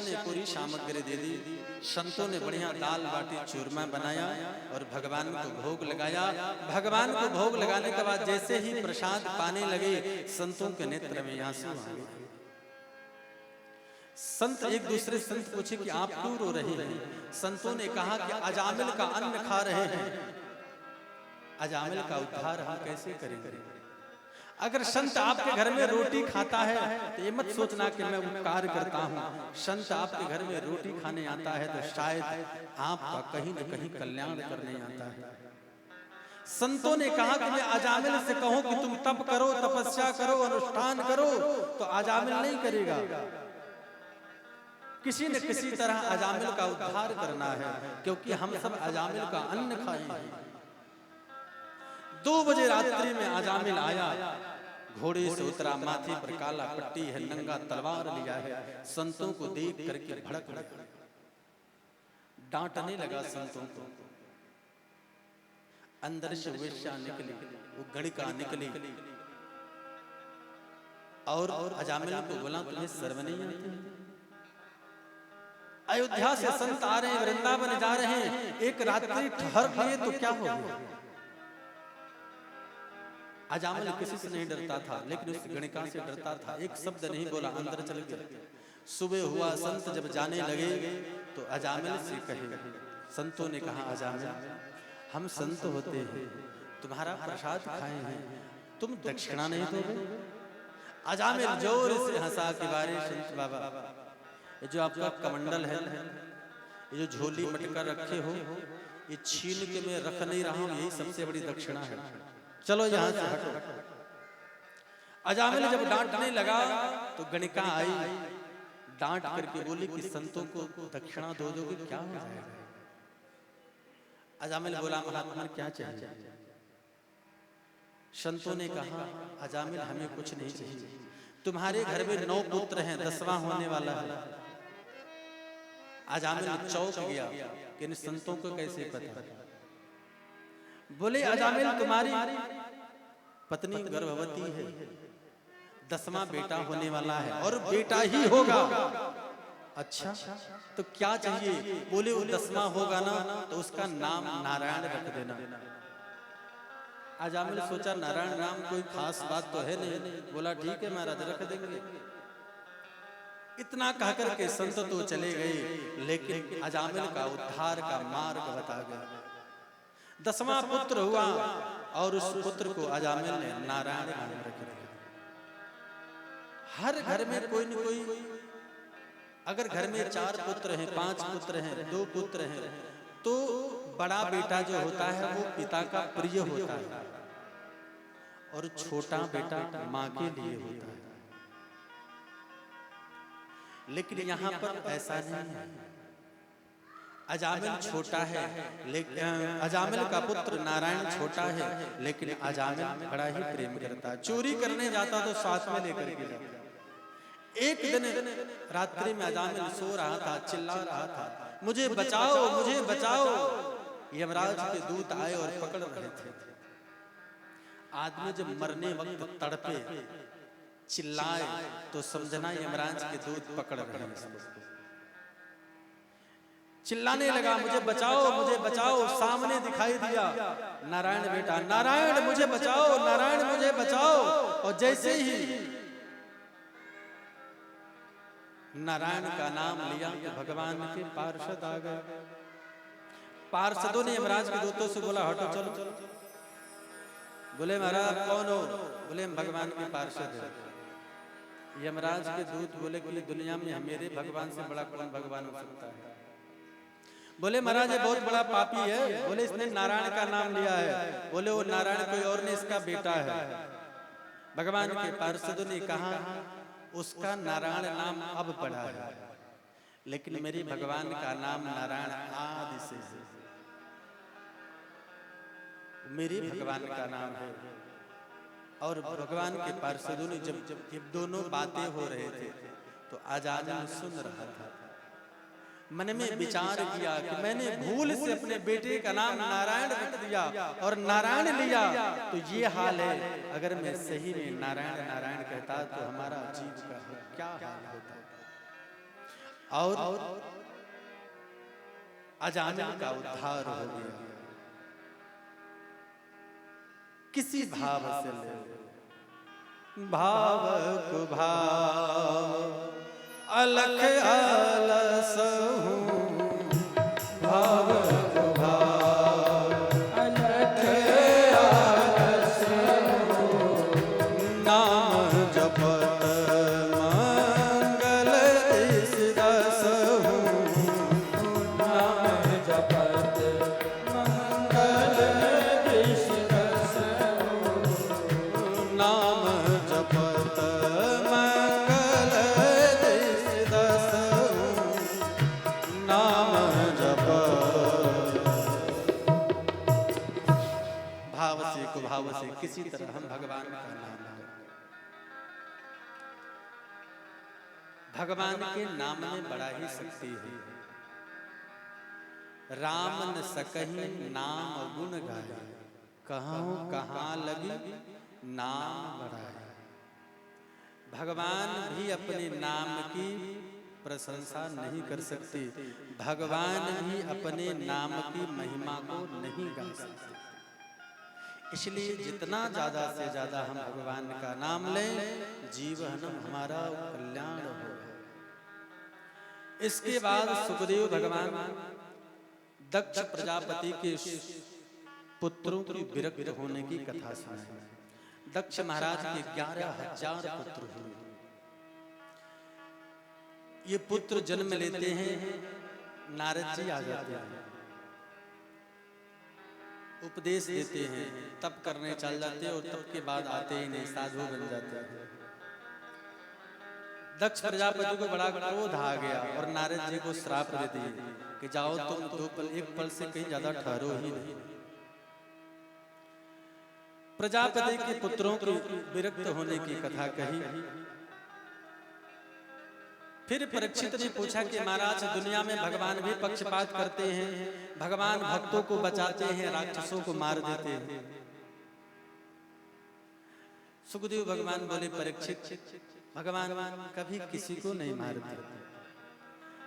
ने पूरी सामग्री दे दी। संतों ने बढ़िया दाल बाटी चूरमा बनाया और भगवान को भोग लगाया। भगवान को भोग लगाने के बाद जैसे ही प्रसाद पाने लगे, संतों के नेत्र में आंसू आ गए। संत एक दूसरे संत पूछे कि आप क्यों रो रहे हैं? संतों ने कहा कि अजामिल का अन्न खा रहे हैं, अजामिल का उद्धार हम कैसे करेंगे? अगर संत आपके घर में रोटी खाता है तो ये मत सोचना कि मैं उपकार करता हूँ। संत आपके घर में रोटी खाने आता है तो शायद आपका कहीं न कहीं कल्याण करने आता है। संतों ने कहा कि मैं अजामिल से कहूं कि तुम तप करो, तपस्या करो, अनुष्ठान करो, तो अजामिल नहीं करेगा। किसी न किसी तरह अजामिल का उद्धार करना है, क्योंकि हम सब अजामिल का अन्न खाए हैं। 2 बजे रात्रि में अजामिल आया, घोड़े से उतरा, माथे पर काला पट्टी है, नंगा तलवार लिया है। संतों को देख करके भड़क गया, डांटने लगा संतों को। अंदर से वेश्या निकली, वो गणिका निकली और अजामिल को बोला तुम्हें शर्म नहीं आती? अयोध्या से संत आ रहे हैं, वृंदावन जा रहे हैं, एक रात्रि ठहर गए तो क्या हो गया? अजामिल किसी से नहीं डरता था, लेकिन उस गणिका से डरता था। एक शब्द नहीं बोला, अंदर चल गया। सुबह हुआ, संत जब जाने लगे तो अजामिल से कहे, संतों ने कहा अजामिल हम संत होते हैं, तुम्हारा प्रसाद खाए हैं, तुम दक्षिणा नहीं दोगे? अजामिल जोर से हंसा कि बारे संत बाबा, ये जो आपका कमंडल है, ये जो झोली मटका रखे हो, ये छीन के मैं रख नहीं रहा हूं, यही सबसे बड़ी दक्षिणा है, चलो यहां से हटो। अजामिल जब डांटने लगा तो गणिका आई, डांट करके बोली कि संतों को दक्षिणा दो दोगे क्या हो जाएगा? अजामिल बोला महात्मा क्या चाहिए? संतों ने कहा अजामिल हमें कुछ नहीं चाहिए, तुम्हारे घर में 9 पुत्र हैं, 10वां होने वाला है। अजामिल चौंक गया कि इन संतों को कैसे पता? बोले अजामिल तुम्हारी पत्नी गर्भवती है, 10वां बेटा होने वाला है और बेटा ही होगा। अच्छा तो क्या चाहिए? बोले वो 10वां होगा ना तो उसका नाम नारायण रख देना। अजामिल सोचा नारायण नाम कोई खास बात तो है नहीं, बोला ठीक है महाराज रख देंगे। इतना कहकर के संत तो चले गए, लेकिन अजामिल का उद्धार का मार्ग बता गया। 10वां पुत्र हुआ और उस पुत्र को अजामिल ने नारायण नाम रख दिया। हर घर में कोई न कोई, अगर घर में 4 पुत्र हैं, 5 पुत्र हैं, 2 पुत्र हैं, तो बड़ा बेटा जो होता है वो पिता का प्रिय होता है और छोटा बेटा माँ के लिए होता है। लेकिन यहाँ पर ऐसा नहीं है। अजामिल छोटा है, लेकिन अजामिल का पुत्र नारायण छोटा है, लेकिन अजामिल बड़ा ही प्रेम करता है। चोरी करने जाता तो साथ में लेकर के जाता। एक दिन रात्रि में अजामिल सो रहा था, चिल्ला रहा था मुझे बचाओ, मुझे बचाओ। यमराज के दूत आए और पकड़ रहे थे। आदमी जब मरने वक्त तड़पे, चिल्लाए, तो समझना यमराज के दूत पकड़ रहे हैं। चिल्लाने लगा मुझे बचाओ, मुझे बचाओ। सामने दिखाई दिया नारायण बेटा, नारायण मुझे बचाओ, नारायण मुझे बचाओ। और जैसे ही नारायण का नाम लिया तो भगवान के पार्षद आ गए। पार्षदों ने यमराज के दूतों से बोला हटो चलो। बोले महाराज कौन हो? बोले भगवान के पार्षद है। यमराज के दूत बोले कि दुनिया में मेरे भगवान से बड़ा कौन भगवान हो सकता है? बोले महाराज ये बहुत बड़ा पापी है। बोले इसने नारायण का नाम लिया है। बोले वो नारायण कोई और नहीं, इसका बेटा है। भगवान के पार्षदों ने कहा उसका नारायण नाम अब पड़ा है, लेकिन मेरे भगवान का नाम नारायण आदि से है। मेरे भगवान का नाम है। और भगवान के पार्षदों ने जब दोनों बातें हो रहे थे तो अजामिल सुन रहा था। मन में विचार किया कि मैंने भूल से अपने बेटे का नाम नारायण रख दिया और नारायण लिया, तो ये हाल है। अगर मैं सही में नारायण नारायण कहता तो हमारा जीव का क्या हाल होता। और अजामिल का उद्धार हो गया। किसी भाव से ले भाव को भाव अलख अलस हूँ, भाव को भाव अलख अलस हूँ, नाम जपत मंगल दिस दस हूँ, नाम जपत मंगल दिस दस हूँ, नाम जपत मंगल दिस दस हूँ, नाम जपत। भाव से कुभाव से किसी तरह हम भगवान का नाम लें। भगवान के नाम में बड़ा ही शक्ति है। राम न सकहि नाम गुण गाए, कहूँ कहाँ लगी नाम बढ़ाए। भगवान भी अपने नाम की प्रशंसा नहीं कर सकते, भगवान भी अपने नाम की महिमा को नहीं गा सकते। इसलिए जितना ज्यादा से ज्यादा हम भगवान का नाम लें, जीवन हमारा कल्याण होगा। इसके बाद सुखदेव भगवान दक्ष प्रजापति के पुत्रों की विरक्त होने की कथा सुनाई। दक्ष महाराज के 11,000 पुत्र हुए। ये पुत्र जन्म लेते हैं, नारद जी आ जाते हैं, उपदेश देते हैं, तप करने चल जाते हैं और तप के बाद आते ही नहीं, साधु बन जाते हैं। दक्ष प्रजापति को बड़ा क्रोध आ गया और नारद जी को श्राप दे दिए कि जाओ तुम 2 पल 1 पल से कहीं ज्यादा ठहरो ही नहीं। प्रजापति के पुत्रों की विरक्त होने की कथा कही। फिर परीक्षित ने पूछा कि महाराज दुनिया में भगवान भी पक्षपात करते हैं, भगवान भक्तों को बचाते हैं, राक्षसों को मार देते हैं। सुखदेव भगवान बोले परीक्षित, भगवान कभी किसी को नहीं मारते,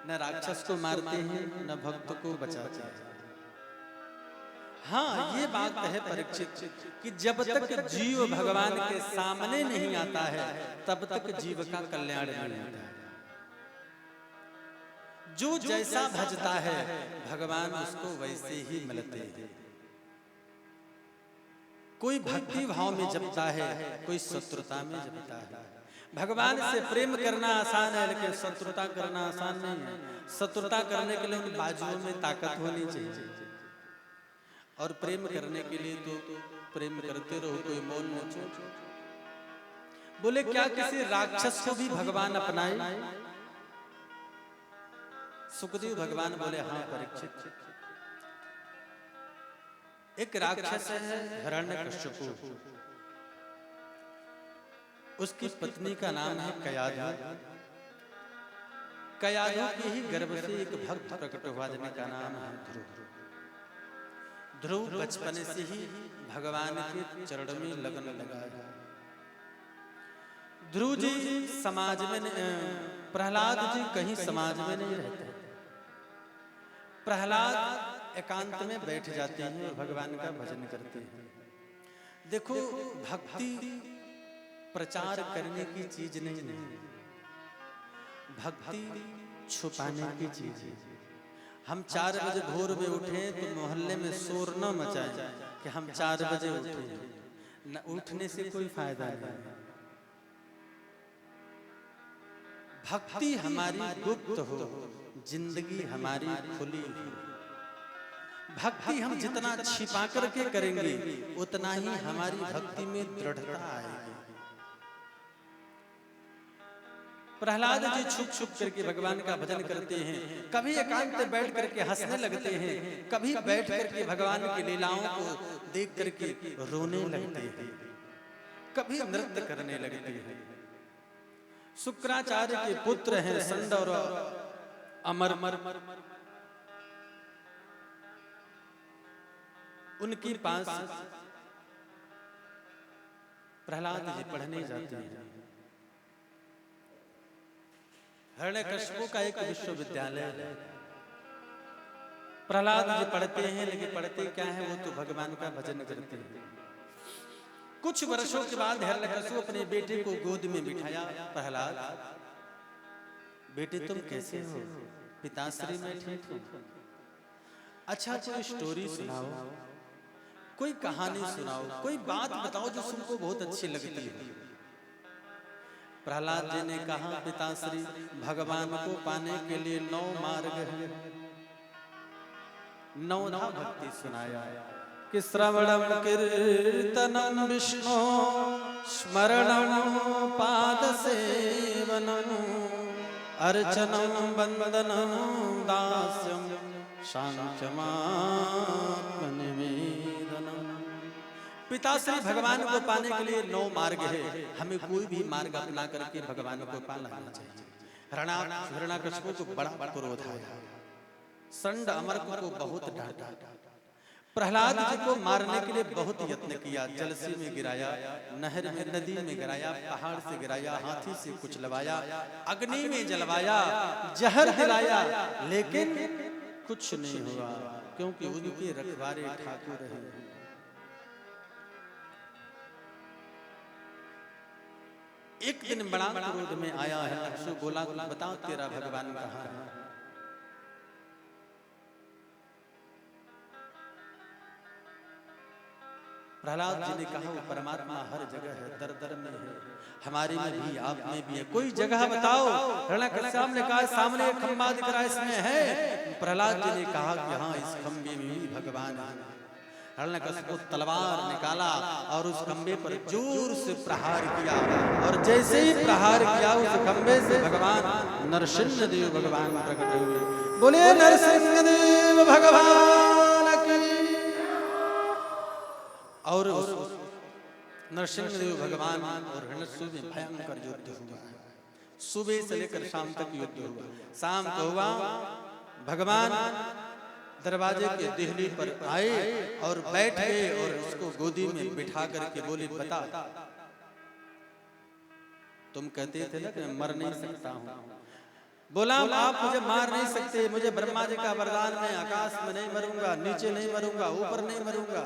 न राक्षस को मारते हैं न भक्त को बचाते हैं। हाँ ये बात है परीक्षित कि जब तक जीव भगवान के सामने नहीं आता है तब तक जीव का कल्याण नहीं होता है। जो जैसा भजता है भगवान उसको वैसे ही मिलते हैं। कोई भक्ति भाव में जपता है, कोई शत्रुता में जपता है। भगवान से प्रेम करना आसान है लेकिन शत्रुता करना आसान नहीं है। शत्रुता करने के लिए उन बाजुओं में ताकत होनी चाहिए और प्रेम करने के लिए तो प्रेम करते रहो, कोई मोल न छोड़ो। बोले क्या किसी राक्षस को भी भगवान अपनाए? सुखदेव भगवान बोले हाँ परीक्षित, एक राक्षस है हिरण्यकश्यपु, उसकी पत्नी का नाम है कयाधु। कयाधु के ही गर्भ से एक भक्त प्रकट हुआ जिनका नाम है ध्रुव। ध्रुव बचपन से ही भगवान के चरण में लगन लगाया। ध्रुव जी समाज में, प्रहलाद जी कहीं समाज में नहीं रहते। प्रहलाद एकांत में बैठ जाते हैं और भगवान का भजन करते हैं। देखो भक्ति प्रचार करने की चीज नहीं है, भक्ति छुपाने की चीज है। हम 4 बजे भोर में उठे तो मोहल्ले में शोर न मचाएं कि हम 4 बजे उठे, न उठने से कोई फायदा नहीं। भक्ति हमारी गुप्त हो, जिंदगी हमारी खुली हो। भक्ति हम जितना छिपा करके करेंगे उतना ही हमारी भक्ति में दृढ़ता आएगी। प्रहलाद जी छुप छुप करके भगवान का भजन करते हैं। कभी एकांत में बैठ करके हंसने लगते हैं, कभी बैठ करके भगवान की लीलाओं को देख करके रोने लगते हैं, कभी नृत्य करने लगते हैं। शुक्राचार्य के पुत्र हैं संड और अमर, उनके पास प्रहलाद जी पढ़ने जाते हैं। हिरण्यकशिपु का एक विश्वविद्यालय है। प्रहलाद जी पढ़ते हैं, लेकिन पढ़ते क्या है, वो तो भगवान का भजन करते हैं। कुछ वर्षों के बाद हिरण्यकशिपु अपने बेटे को गोद में बिठाया। प्रहलाद, बेटे तुम कैसे हो? पिताश्री मैं ठीक हूं। अच्छा कोई स्टोरी सुनाओ, कोई कहानी सुनाओ, कोई बात बताओ जो तुमको बहुत अच्छी लगती है। प्रहलाद जी ने कहा, पिताश्री भगवान को पाने के लिए 9 मार्ग है। 9 भक्ति सुनाया कि श्रवणम कीर्तनम विष्णु स्मरणम पाद सेवनम अर्चनम वंदनम दास्यम शांत्यमात्मनिवेदनम। पिताश्री भगवान को पाने के लिए 9 मार्ग है। हमें कोई भी मार्ग अपना करके भगवान को पाना चाहिए। हिरण्यकशिपु को बड़ा क्रोध आया। संड अमरक को बहुत डांटा। प्रहलाद जी को मारने के लिए बहुत यत्न किया। जलसी में गिराया, नहर में, नदी में गिराया, पहाड़ से गिराया, हाथी से कुचलवाया, अग्नि में जलवाया, जहर दिलाया, लेकिन कुछ नहीं हुआ, क्योंकि उनके रखवारे ठाकुर हैं। एक दिन बड़ा क्रोध में आया है। अक्षु बोला, बताओ तेरा भगवान कहाँ है? प्रहलाद जी ने कहा, वो परमात्मा हर जगह है, दर दर में है, हमारे में भी, आप में भी है, कोई जगह बताओ। हिरण्यकशिपु ने कहा, सामने एक खंबा दिख रहा है, इसमें है। प्रहलाद जी ने कहा कि हाँ, इस खंबे में भी भगवान है। हिरण्यकशिपु तलवार निकाला और उस खंबे पर जोर से प्रहार किया, और जैसे ही प्रहार किया उस खंबे से भगवान नरसिंह देव भगवान प्रकट हुए। बोले नरसिंह देव भगवान की। और नरसिंह देव भगवान और हिरण्यकशिपु में भयंकर युद्ध हुआ। सुबह से लेकर शाम तक युद्ध हुआ। शाम को हुआ, भगवान दरवाजे के देहली पर आए और बैठ गए और उसको गोदी में बिठा करके बोले, बता, तुम कहते थे ना कि मैं मर नहीं सकता हूं। बोला, आप मुझे मार नहीं सकते, मुझे ब्रह्मा जी का वरदान है, आकाश में नहीं मरूंगा, नीचे नहीं मरूंगा, ऊपर नहीं मरूंगा।